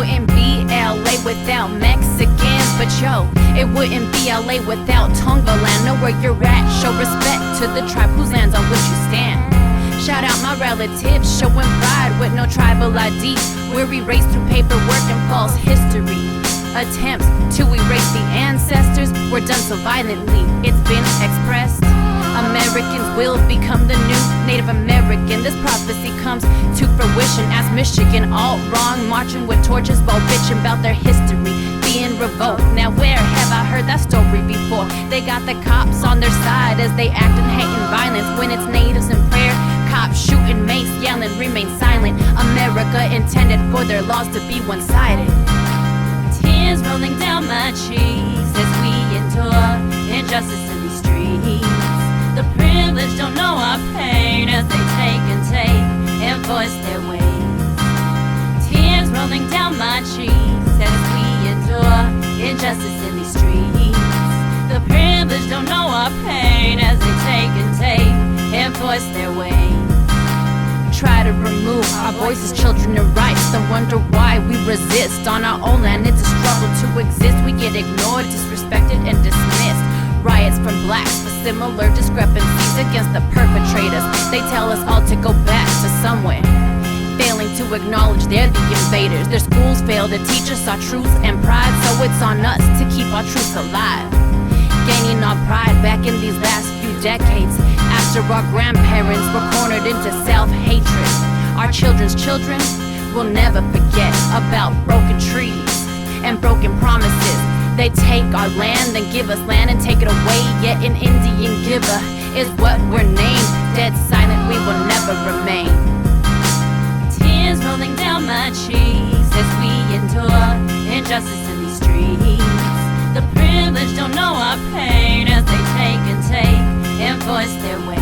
wouldn't be LA without Mexicans, but yo, it wouldn't be LA without Tongaland. Know where you're at, show respect to the tribe whose lands on which you stand. Shout out my relatives, showing pride with no tribal ID. We're erased through paperwork and false history. Attempts to erase the ancestors were done so violently, it's been expressed. Americans will become the new Native American. This prophecy comes to fruition as Michigan, all wrong, marching with torches while bitching about their history being revoked. Now where have I heard that story before? They got the cops on their side as they act in hate and violence. When it's natives in prayer, cops shooting, mace yelling, remain silent. America intended for their laws to be one-sided. Tears rolling down my cheeks as we endure injustice in these streets. The privileged don't know our pain as they take and voice their ways. Tears rolling down my cheeks as we endure injustice in these streets. The privileged don't know our pain as they take and voice their ways. Try to remove our voices, children of rights, then wonder why we resist. On our own land, it's a struggle to exist. We get ignored, disrespected, and dismissed. Riots from blacks for similar discrepancies against the perpetrators. They tell us all to go back to somewhere, failing to acknowledge they're the invaders. Their schools fail to teach us our truth and pride, so it's on us to keep our truth alive. Gaining our pride back in these last few decades, after our grandparents were cornered into self-hatred. Our children's children will never forget about broken trees and broken promises. They take our land and give us land and take it away, yet an Indian giver is what we're named. Dead silent, we will never remain. Tears rolling down my cheeks as we endure injustice in these streets. The privileged don't know our pain as they take and voice their ways.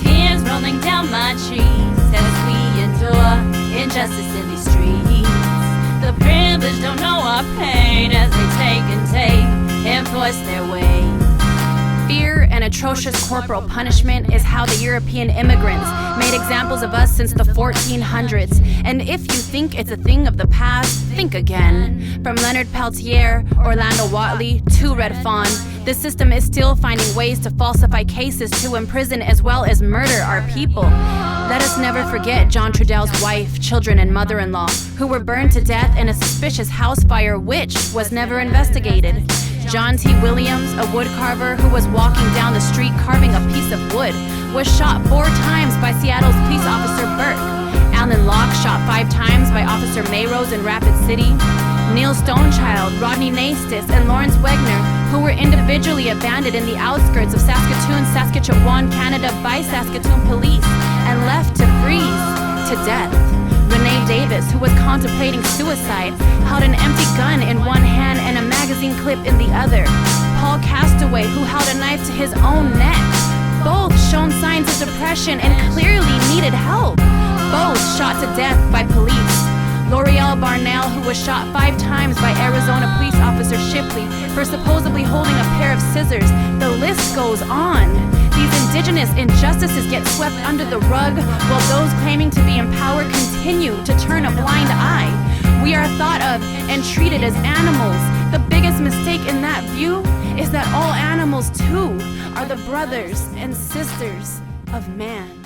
Tears rolling down my cheeks as we endure injustice in these streets. The privileged don't know our pain as they take and voice their ways. Fear and atrocious corporal punishment is how the European immigrants made examples of us since the 1400s. And if you think it's a thing of the past, think again. From Leonard Peltier, Orlando Watley, to Red Fawn, the system is still finding ways to falsify cases to imprison as well as murder our people. Let us never forget John Trudell's wife, children, and mother-in-law, who were burned to death in a suspicious house fire which was never investigated. John T. Williams, a wood carver who was walking down the street carving a piece of wood, was shot 4 times by Seattle's police officer Burke. Alan Locke shot 5 times by Officer Mayrose in Rapid City. Neil Stonechild, Rodney Nastis, and Lawrence Wegner, who were individually abandoned in the outskirts of Saskatoon, Saskatchewan, Canada by Saskatoon police and left to freeze to death. Renee Davis, who was contemplating suicide, held an empty gun in one hand and a magazine clip in the other. Paul Castaway, who held a knife to his own neck. Both shown signs of depression and clearly needed help. Both shot to death by police. L'Oreal Barnell, who was shot 5 times by Arizona police officer Shipley for supposedly holding a pair of scissors. The list goes on. These indigenous injustices get swept under the rug, while those claiming to be in power continue to turn a blind eye. We are thought of and treated as animals. The biggest mistake in that view is that all animals too are the brothers and sisters of man.